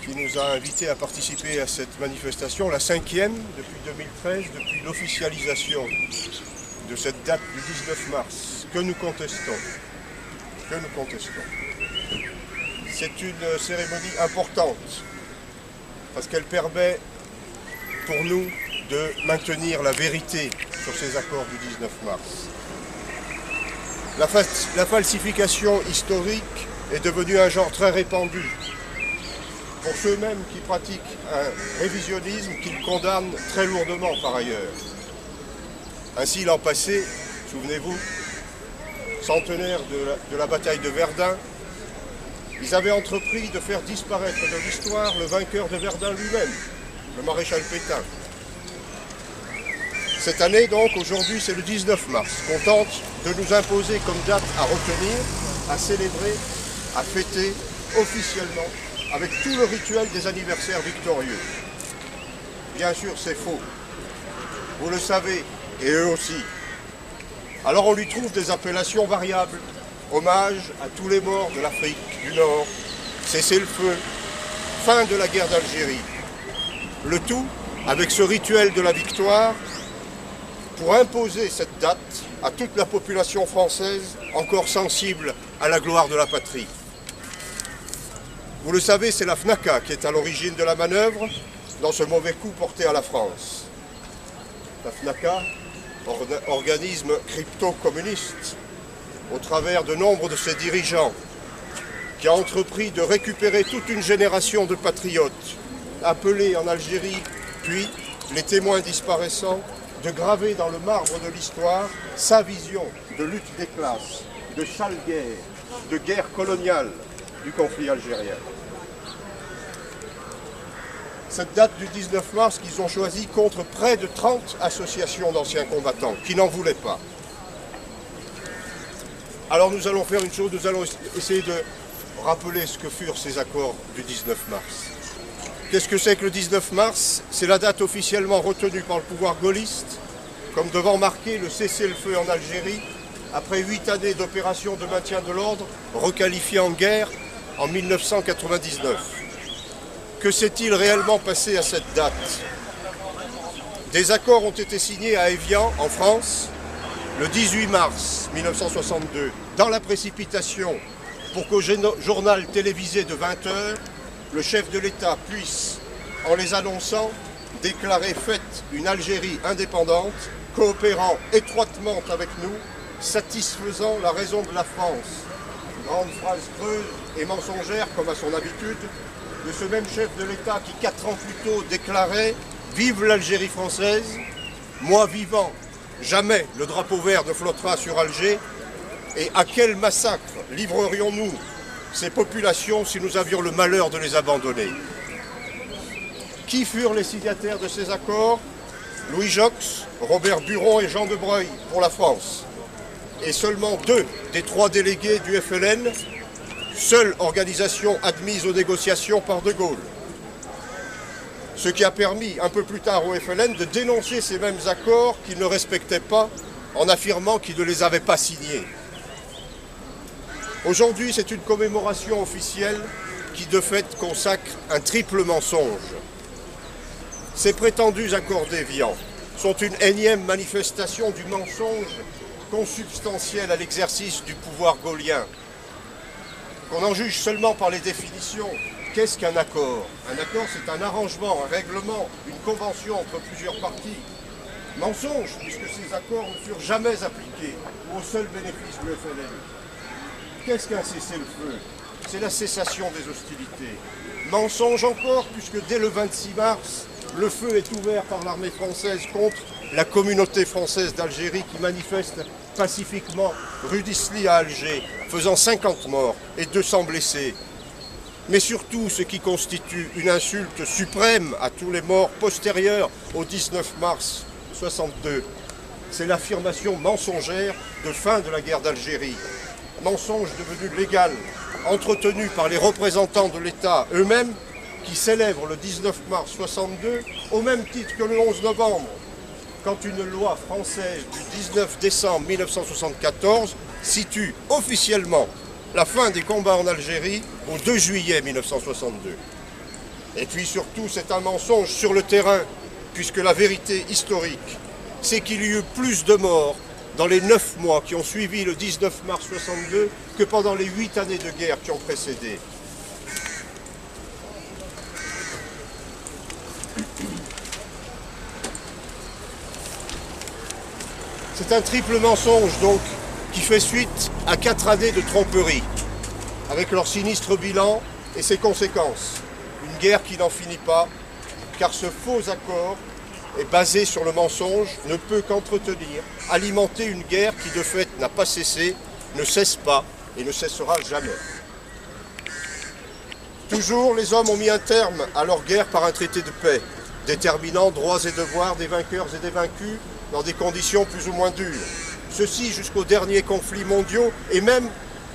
qui nous a invités à participer à cette manifestation, la 5e depuis 2013, depuis l'officialisation de cette date du 19 mars, que nous contestons. C'est une cérémonie importante, parce qu'elle permet pour nous de maintenir la vérité sur ces accords du 19 mars. La falsification historique est devenue un genre très répandu pour ceux-mêmes qui pratiquent un révisionnisme qu'ils condamnent très lourdement par ailleurs. Ainsi, l'an passé, souvenez-vous, centenaire de la bataille de Verdun, ils avaient entrepris de faire disparaître de l'histoire le vainqueur de Verdun lui-même, le maréchal Pétain. Cette année, donc, aujourd'hui, c'est le 19 mars, qu'on tente de nous imposer comme date à retenir, à célébrer, à fêter officiellement, avec tout le rituel des anniversaires victorieux. Bien sûr, c'est faux. Vous le savez, et eux aussi. Alors on lui trouve des appellations variables. Hommage à tous les morts de l'Afrique du Nord, cessez-le-feu, fin de la guerre d'Algérie. Le tout avec ce rituel de la victoire pour imposer cette date à toute la population française encore sensible à la gloire de la patrie. Vous le savez, c'est la FNACA qui est à l'origine de la manœuvre dans ce mauvais coup porté à la France. La FNACA, organisme crypto-communiste, au travers de nombre de ses dirigeants, qui a entrepris de récupérer toute une génération de patriotes, appelés en Algérie, puis les témoins disparaissants, de graver dans le marbre de l'histoire sa vision de lutte des classes, de sale guerre, de guerre coloniale du conflit algérien. Cette date du 19 mars qu'ils ont choisie contre près de 30 associations d'anciens combattants qui n'en voulaient pas. Alors nous allons faire une chose, nous allons essayer de rappeler ce que furent ces accords du 19 mars. Qu'est-ce que c'est que le 19 mars? C'est la date officiellement retenue par le pouvoir gaulliste comme devant marquer le cessez-le-feu en Algérie après 8 années d'opérations de maintien de l'ordre requalifiées en guerre en 1999. Que s'est-il réellement passé à cette date? Des accords ont été signés à Évian, en France, le 18 mars 1962, dans la précipitation, pour qu'au journal télévisé de 20 heures, le chef de l'État puisse, en les annonçant, déclarer faite une Algérie indépendante, coopérant étroitement avec nous, satisfaisant la raison de la France. Une grande phrase creuse et mensongère, comme à son habitude, de ce même chef de l'État qui, 4 ans plus tôt, déclarait « Vive l'Algérie française, moi vivant, jamais le drapeau vert ne flottera sur Alger, et à quel massacre livrerions-nous ces populations si nous avions le malheur de les abandonner ?» Qui furent les signataires de ces accords? Louis Jox, Robert Buron et Jean de Breuil pour la France. Et seulement 2 des 3 délégués du FLN, seule organisation admise aux négociations par De Gaulle. Ce qui a permis un peu plus tard au FLN de dénoncer ces mêmes accords qu'il ne respectait pas en affirmant qu'il ne les avait pas signés. Aujourd'hui, c'est une commémoration officielle qui de fait consacre un triple mensonge. Ces prétendus accords d'Évian sont une énième manifestation du mensonge consubstantiel à l'exercice du pouvoir gaullien. Qu'on en juge seulement par les définitions. Qu'est-ce qu'un accord? Un accord, c'est un arrangement, un règlement, une convention entre plusieurs parties. Mensonge, puisque ces accords ne furent jamais appliqués au seul bénéfice du FLN. Qu'est-ce qu'un cessez-le-feu? C'est la cessation des hostilités. Mensonge encore, puisque dès le 26 mars, le feu est ouvert par l'armée française contre la communauté française d'Algérie qui manifeste pacifiquement rue d'Isly à Alger, faisant 50 morts et 200 blessés. Mais surtout, ce qui constitue une insulte suprême à tous les morts postérieurs au 19 mars 62, c'est l'affirmation mensongère de fin de la guerre d'Algérie. Mensonge devenu légal, entretenu par les représentants de l'État eux-mêmes, qui célèbrent le 19 mars 62 au même titre que le 11 novembre, quand une loi française du 19 décembre 1974 situe officiellement la fin des combats en Algérie au 2 juillet 1962. Et puis surtout, c'est un mensonge sur le terrain, puisque la vérité historique, c'est qu'il y eut plus de morts dans les 9 mois qui ont suivi le 19 mars 62 que pendant les 8 années de guerre qui ont précédé. C'est un triple mensonge donc qui fait suite à 4 années de tromperie, avec leur sinistre bilan et ses conséquences. Une guerre qui n'en finit pas, car ce faux accord est basé sur le mensonge, ne peut qu'entretenir, alimenter une guerre qui de fait n'a pas cessé, ne cesse pas et ne cessera jamais. Toujours, les hommes ont mis un terme à leur guerre par un traité de paix, déterminant droits et devoirs des vainqueurs et des vaincus dans des conditions plus ou moins dures. Ceci jusqu'aux derniers conflits mondiaux et même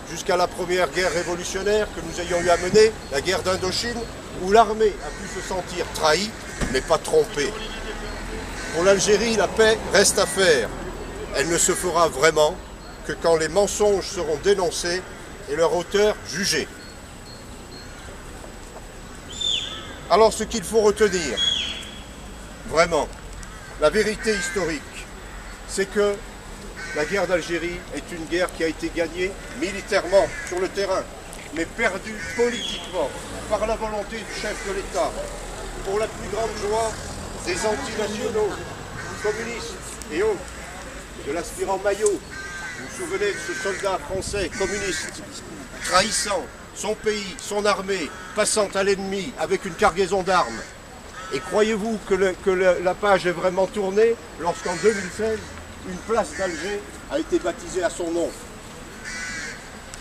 jusqu'à la première guerre révolutionnaire que nous ayons eu à mener, la guerre d'Indochine, où l'armée a pu se sentir trahie, mais pas trompée. Pour l'Algérie, la paix reste à faire. Elle ne se fera vraiment que quand les mensonges seront dénoncés et leur auteur jugé. Alors ce qu'il faut retenir, vraiment, la vérité historique, c'est que la guerre d'Algérie est une guerre qui a été gagnée militairement sur le terrain, mais perdue politiquement par la volonté du chef de l'État, pour la plus grande joie des antinationaux, communistes et autres, de l'aspirant Maillot. Vous vous souvenez de ce soldat français communiste, trahissant son pays, son armée, passant à l'ennemi avec une cargaison d'armes. Et croyez-vous que la page est vraiment tournée lorsqu'en 2016, une place d'Alger a été baptisée à son nom.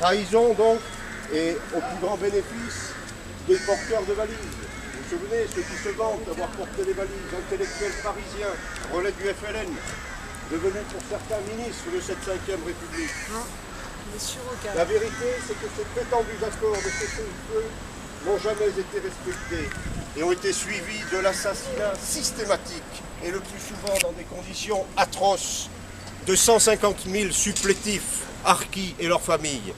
Trahison donc, et au plus grand bénéfice des porteurs de valises. Vous vous souvenez, ceux qui se vantent d'avoir porté des valises, intellectuels parisiens, relais du FLN, devenus pour certains ministres de cette 5e République. La vérité, c'est que ces prétendus accords de cessez-le-feu n'ont jamais été respectés et ont été suivis de l'assassinat systématique et le plus souvent dans des conditions atroces de 150 000 supplétifs, harkis et leurs familles.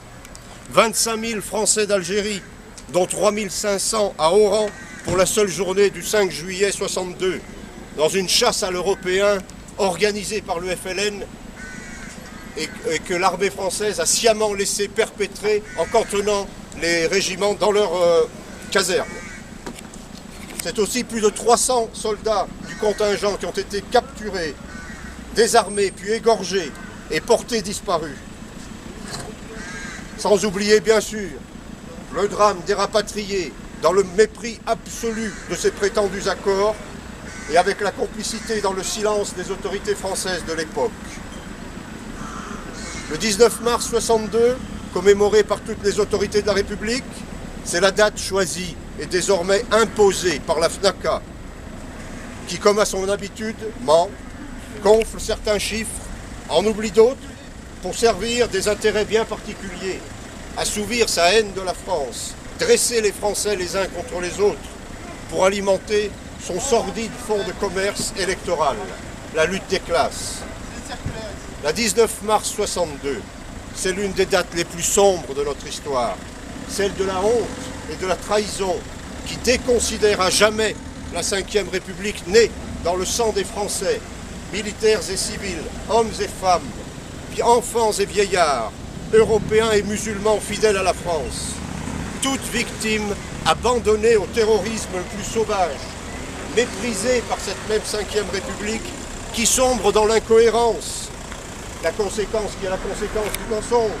25 000 Français d'Algérie, dont 3 500 à Oran pour la seule journée du 5 juillet 62, dans une chasse à l'européen organisée par le FLN et que l'armée française a sciemment laissé perpétrer en cantonnant les régiments dans leurs casernes. C'est aussi plus de 300 soldats du contingent qui ont été capturés, désarmés, puis égorgés et portés disparus. Sans oublier, bien sûr, le drame des rapatriés dans le mépris absolu de ces prétendus accords et avec la complicité dans le silence des autorités françaises de l'époque. Le 19 mars 62, commémoré par toutes les autorités de la République, c'est la date choisie et désormais imposée par la FNACA, qui, comme à son habitude, ment, gonfle certains chiffres, en oublie d'autres, pour servir des intérêts bien particuliers, assouvir sa haine de la France, dresser les Français les uns contre les autres, pour alimenter son sordide fonds de commerce électoral, la lutte des classes. La 19 mars 62, c'est l'une des dates les plus sombres de notre histoire, celle de la honte et de la trahison qui déconsidère à jamais la 5e République née dans le sang des Français, militaires et civils, hommes et femmes, enfants et vieillards, européens et musulmans fidèles à la France. Toutes victimes abandonnées au terrorisme le plus sauvage, méprisées par cette même 5e République qui sombre dans l'incohérence, la conséquence qui est la conséquence du mensonge.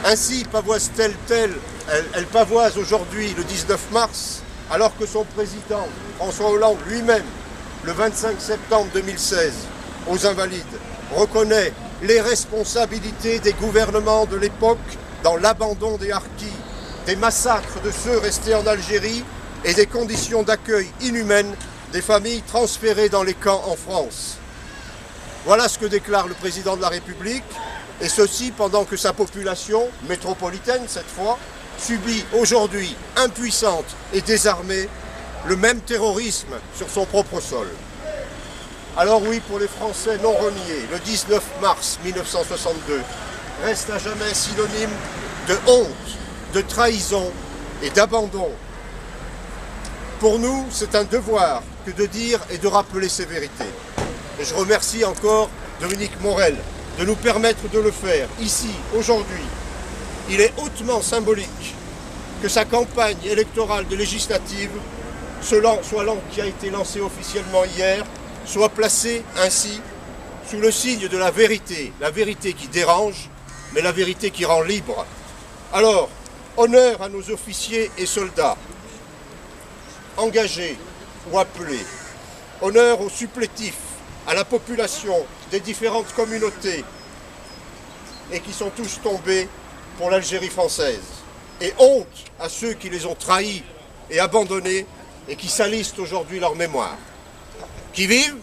Ainsi pavoise-t-elle elle pavoise aujourd'hui le 19 mars, alors que son président, François Hollande lui-même, le 25 septembre 2016, aux Invalides, reconnaît les responsabilités des gouvernements de l'époque dans l'abandon des harkis, des massacres de ceux restés en Algérie et des conditions d'accueil inhumaines des familles transférées dans les camps en France. Voilà ce que déclare le président de la République, et ceci pendant que sa population, métropolitaine cette fois, subit aujourd'hui, impuissante et désarmée, le même terrorisme sur son propre sol. Alors oui, pour les Français non reniés, le 19 mars 1962 reste à jamais synonyme de honte, de trahison et d'abandon. Pour nous, c'est un devoir que de dire et de rappeler ces vérités. Et je remercie encore Dominique Morel de nous permettre de le faire ici, aujourd'hui. Il est hautement symbolique que sa campagne électorale de législative, qui a été lancée officiellement hier, soit placée ainsi sous le signe de la vérité qui dérange, mais la vérité qui rend libre. Alors, honneur à nos officiers et soldats, engagés ou appelés, honneur aux supplétifs, à la population des différentes communautés et qui sont tous tombés pour l'Algérie française. Et honte à ceux qui les ont trahis et abandonnés et qui salissent aujourd'hui leur mémoire. Qui vive ?